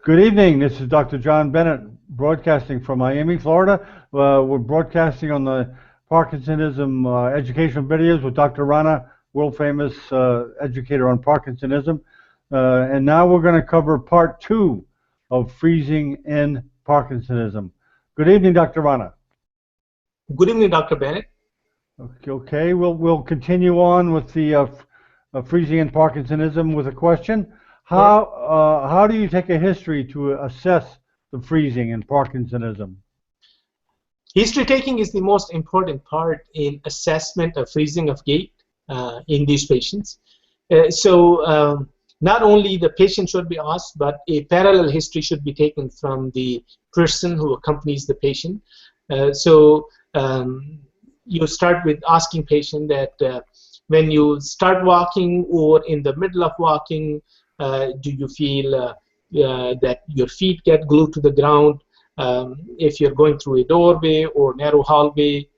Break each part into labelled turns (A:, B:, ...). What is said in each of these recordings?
A: Good evening. This is Dr. John Bennett broadcasting from Miami, Florida. We're broadcasting on the Parkinsonism educational videos with Dr. Rana, world famous educator on Parkinsonism. And now we're going to cover part 2 of freezing in Parkinsonism. Good evening, Dr. Rana.
B: Good evening, Dr. Bennett.
A: Okay, we'll continue on with the freezing in Parkinsonism with a question. How do you take a history to assess the freezing in Parkinsonism?
B: History taking is the most important part in assessment of freezing of gait in these patients. Not only the patient should be asked, but a parallel history should be taken from the person who accompanies the patient. You start with asking patient that when you start walking or in the middle of walking, do you feel that your feet get glued to the ground? If you're going through a doorway or narrow hallway,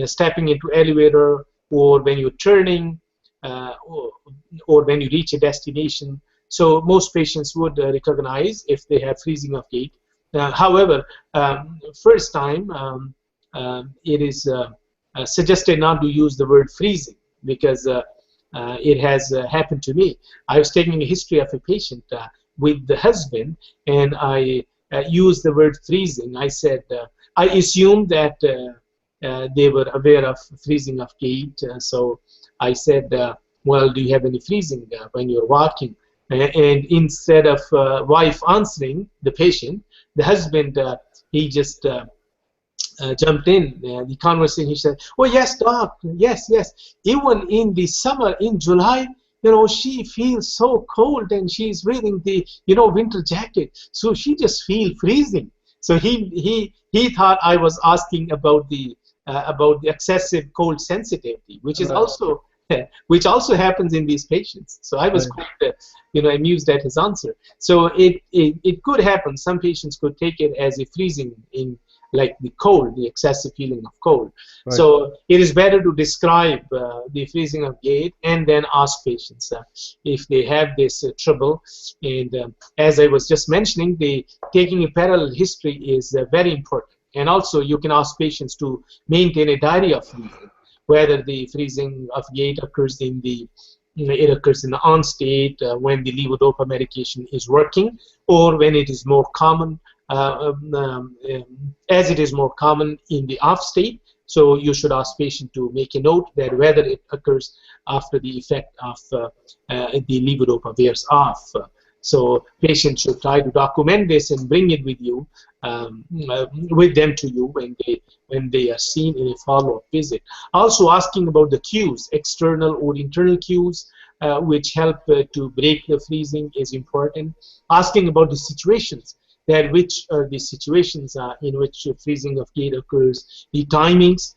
B: stepping into elevator, or when you're turning, or when you reach a destination. So most patients would recognize if they have freezing of gait. However, first time it is suggested not to use the word freezing, because it has happened to me. I was taking a history of a patient with the husband, and I used the word freezing. I said, I assumed that they were aware of freezing of gait. So I said, well, do you have any freezing when you're walking? And instead of wife answering the patient, the husband, he just jumped in the conversation. He said, "Oh yes, doc, yes. Even in the summer, in July, she feels so cold, and she's wearing the winter jacket, so she just feels freezing." So he thought I was asking about the excessive cold sensitivity, which is also which also happens in these patients. So I was quite amused at his answer. So it could happen. Some patients could take it as a freezing in, like the cold, the excessive feeling of cold. Right. So it is better to describe the freezing of gait and then ask patients if they have this trouble. And as I was just mentioning, taking a parallel history is very important. And also you can ask patients to maintain a diary of freezing, whether the freezing of gait occurs in the it occurs in the on state when the levodopa medication is working, or when it is more common, as it is more common in the off state. So you should ask patient to make a note that whether it occurs after the effect of the levodopa wears off. So patients should try to document this and bring it with you, with them to you when they are seen in a follow-up visit. Also asking about the cues, external or internal cues, which help to break the freezing is important. Asking about the situations, that which are the situations in which freezing of gait occurs, the timings.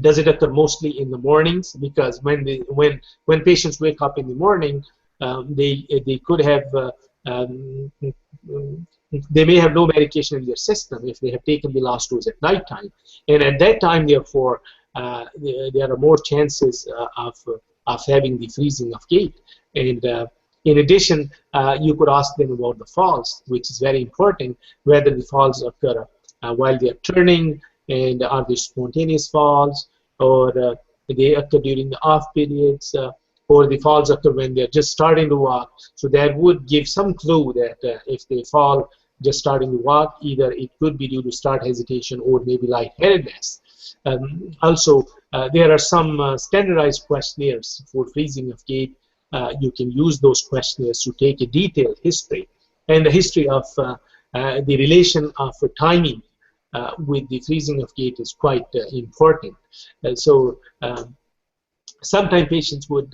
B: Does it occur mostly in the mornings? Because when patients wake up in the morning, they could have they may have no medication in their system if they have taken the last dose at night time, and at that time, therefore, there are more chances of having the freezing of gait. And in addition, you could ask them about the falls, which is very important, whether the falls occur while they are turning, and are they spontaneous falls, or they occur during the off periods, or the falls occur when they're just starting to walk. So that would give some clue that if they fall just starting to walk, either it could be due to start hesitation or maybe lightheadedness. Also, there are some standardized questionnaires for freezing of gait. You can use those questionnaires to take a detailed history, and the history of the relation of timing with the freezing of gait is quite important. Sometimes patients would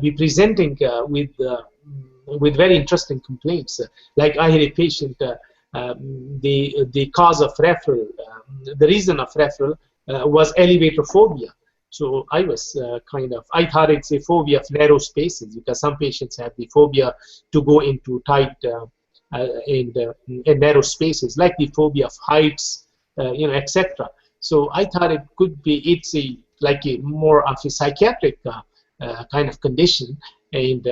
B: be presenting with very interesting complaints. Like I had a patient, the cause of referral, the reason of referral was elevator phobia. So I was I thought it's a phobia of narrow spaces, because some patients have the phobia to go into tight and narrow spaces, like the phobia of heights, etc. So I thought it could be, it's like a more of a psychiatric kind of condition, and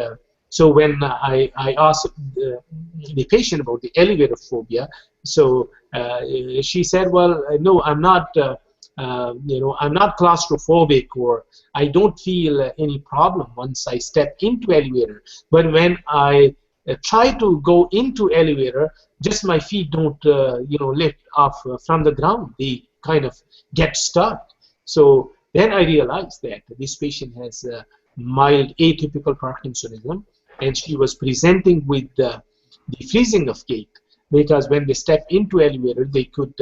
B: So when I asked the patient about the elevator phobia, so she said, well, no, I'm not, I'm not claustrophobic, or I don't feel any problem once I step into elevator. But when I try to go into elevator, just my feet don't, lift off from the ground. They kind of get stuck. So then I realized that this patient has mild atypical Parkinsonism, and she was presenting with the freezing of gait, because when they step into elevator, they could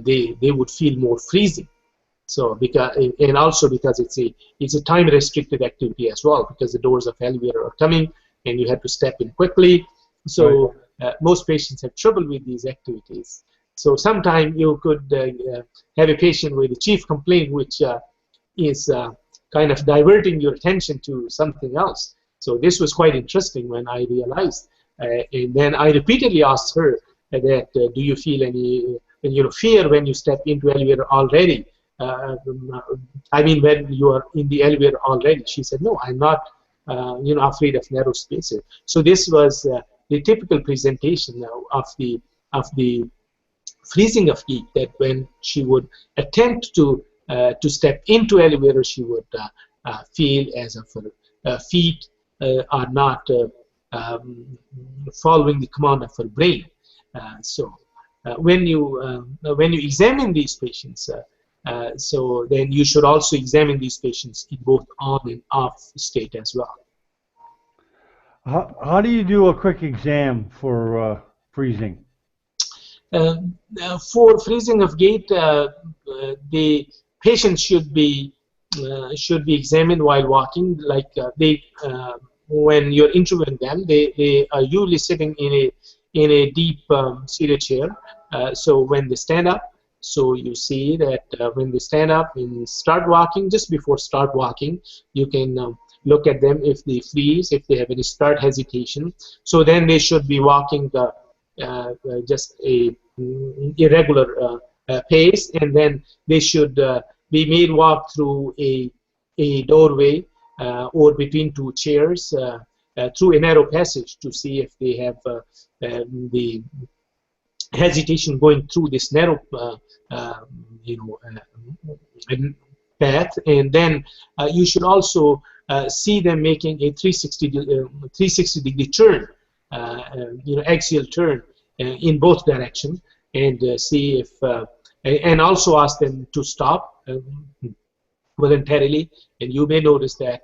B: they would feel more freezing. So because, and also because it's a time restricted activity as well, because the doors of elevator are coming and you have to step in quickly. So most patients have trouble with these activities. So sometimes you could have a patient with a chief complaint which is kind of diverting your attention to something else. So this was quite interesting when I realized, and then I repeatedly asked her that do you feel any fear when you step into elevator already? I mean, when you are in the elevator already. She said, no, I'm not afraid of narrow spaces. So this was the typical presentation of the freezing of gait, that when she would attempt to step into elevator, she would feel as if her feet are not following the command of her brain. So when you examine these patients, so then you should also examine these patients in both on and off state as well.
A: How do you do a quick exam for freezing?
B: For freezing of gait, the patient should be examined while walking. Like when you're interviewing them, they are usually sitting in a deep seated chair. So when they stand up, so you see that when they stand up and start walking, just before start walking, you can look at them if they freeze, if they have any start hesitation. So then they should be walking just a irregular pace, and then they should be made walk through a doorway or between two chairs through a narrow passage to see if they have the hesitation going through this narrow path. And then you should also see them making a 360 degree turn, axial turn in both directions, and see if and also ask them to stop voluntarily. And you may notice that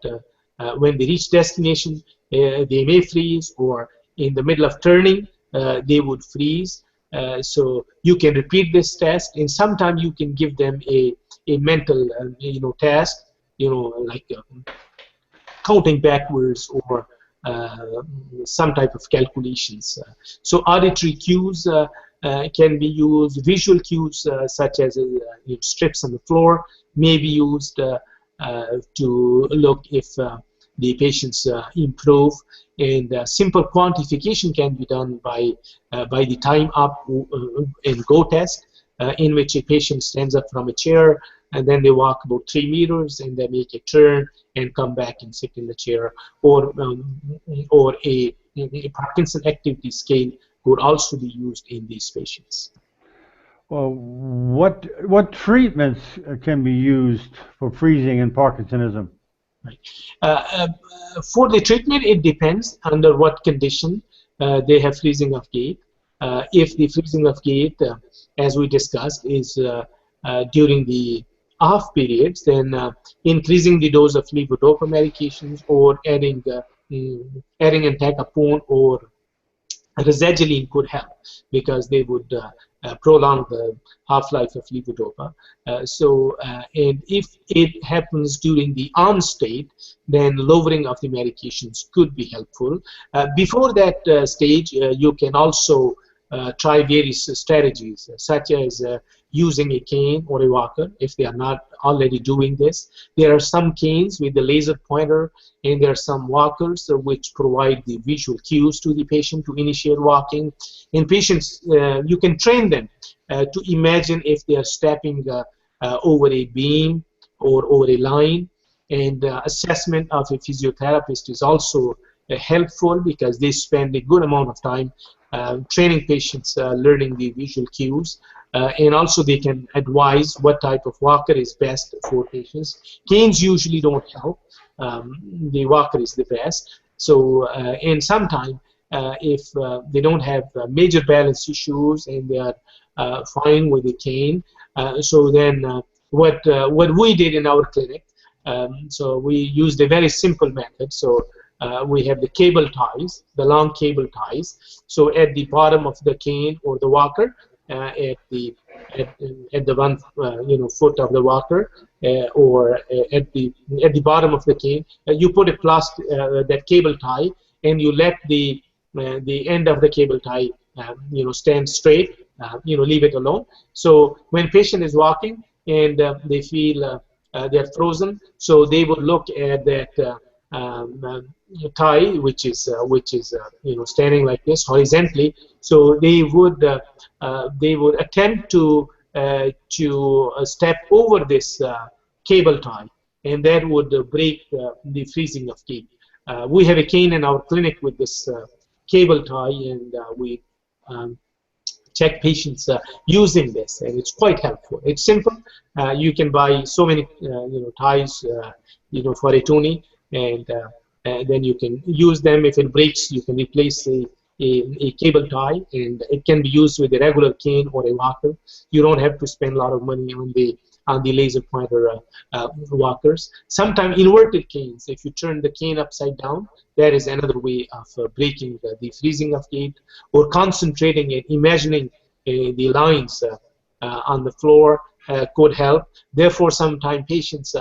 B: when they reach destination, they may freeze, or in the middle of turning, they would freeze. So you can repeat this test, and sometimes you can give them a mental task, like counting backwards, or some type of calculations. So auditory cues can be used. Visual cues such as strips on the floor may be used to look if the patients improve. And simple quantification can be done by the time up and go test, in which a patient stands up from a chair and then they walk about 3 meters and they make a turn and come back and sit in the chair. Or a Parkinson activity scale could also be used in these patients.
A: Well, what treatments can be used for freezing and Parkinsonism?
B: Right. For the treatment, it depends under what condition they have freezing of gait. If the freezing of gait, as we discussed, is during the off periods, then increasing the dose of levodopa medications, or adding entacapone or resergiline could help, because they would prolong the half-life of levodopa. And if it happens during the on state, then lowering of the medications could be helpful. Before that stage, you can also try various strategies, such as using a cane or a walker if they are not already doing this. There are some canes with the laser pointer, and there are some walkers which provide the visual cues to the patient to initiate walking. And patients, you can train them to imagine if they are stepping over a beam or over a line. And assessment of a physiotherapist is also helpful because they spend a good amount of time training patients, learning the visual cues, and also they can advise what type of walker is best for patients. Canes usually don't help. The walker is the best. So, and sometimes if they don't have major balance issues and they are fine with the cane, so then what we did in our clinic, so we used a very simple method. So we have the cable ties, the long cable ties. So at the bottom of the cane or the walker, at the one foot of the walker, or at the bottom of the cane, you put a plastic that cable tie, and you let the end of the cable tie stand straight. Leave it alone. So when patient is walking and they feel they're frozen, so they would look at that tie, which is standing like this horizontally. So they would attempt to step over this cable tie, and that would break the freezing of gait. We have a cane in our clinic with this cable tie, and we check patients using this, and it's quite helpful. It's simple. You can buy so many ties for a toonie, and then you can use them. If it breaks, you can replace a cable tie, and it can be used with a regular cane or a walker. You don't have to spend a lot of money on the laser pointer walkers. Sometimes inverted canes, if you turn the cane upside down, that is another way of breaking the freezing of gait, or concentrating and imagining the lines on the floor could help. Therefore, sometimes patients,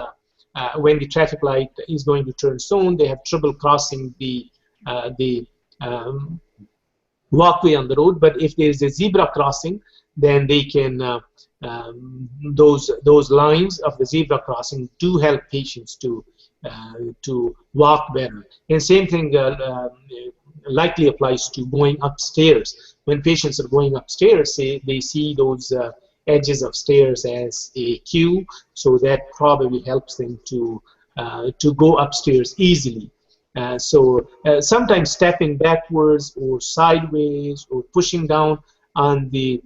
B: when the traffic light is going to turn soon, they have trouble crossing the walkway on the road. But if there is a zebra crossing, then they can those lines of the zebra crossing do help patients to walk better. And same thing likely applies to going upstairs. When patients are going upstairs, they see those edges of stairs as a cue, so that probably helps them to go upstairs easily. Sometimes stepping backwards or sideways or pushing down on the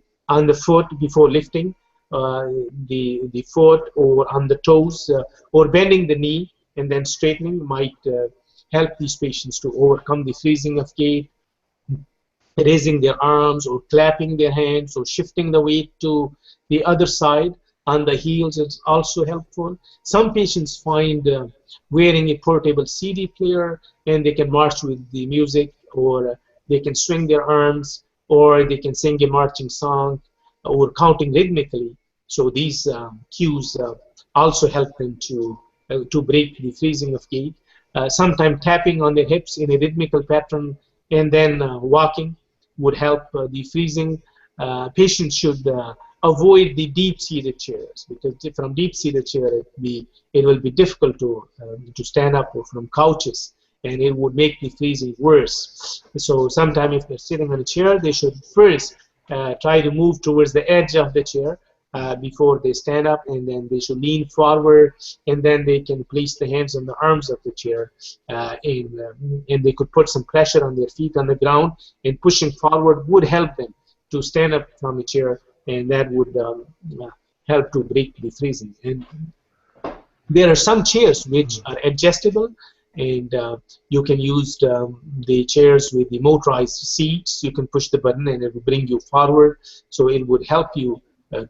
B: foot before lifting the foot, or on the toes, or bending the knee and then straightening might help these patients to overcome the freezing of gait. Raising their arms or clapping their hands or shifting the weight to the other side on the heels is also helpful. Some patients find wearing a portable CD player, and they can march with the music, or they can swing their arms, or they can sing a marching song, or counting rhythmically. So these cues also help them to break the freezing of gait. Sometimes tapping on their hips in a rhythmical pattern and then walking would help the freezing. Patients should avoid the deep-seated chairs, because from deep-seated chair it will be difficult to stand up, or from couches, and it would make the freezing worse. So sometimes if they're sitting on a chair, they should first try to move towards the edge of the chair before they stand up, and then they should lean forward, and then they can place the hands on the arms of the chair, and they could put some pressure on their feet on the ground, and pushing forward would help them to stand up from a chair, and that would help to break the freezing. And there are some chairs which are adjustable, and you can use the chairs with the motorized seats. You can push the button and it will bring you forward, so it would help you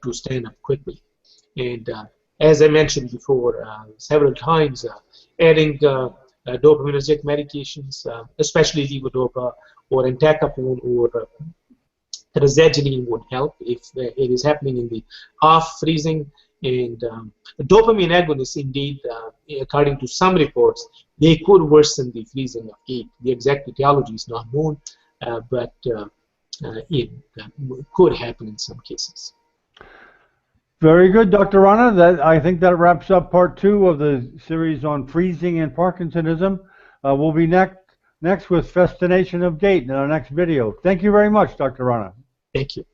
B: to stand up quickly. And as I mentioned before several times, adding dopaminergic medications, especially levodopa or entacapone or rezegeline would help if it is happening in the off freezing. And dopamine agonists, indeed, according to some reports, they could worsen the freezing of gait. The exact etiology is not known, but it could happen in some cases.
A: Very good, Dr. Rana. I think that wraps up part 2 of the series on freezing and Parkinsonism. We'll be next with festination of gait in our next video. Thank you very much, Dr. Rana.
B: Thank you.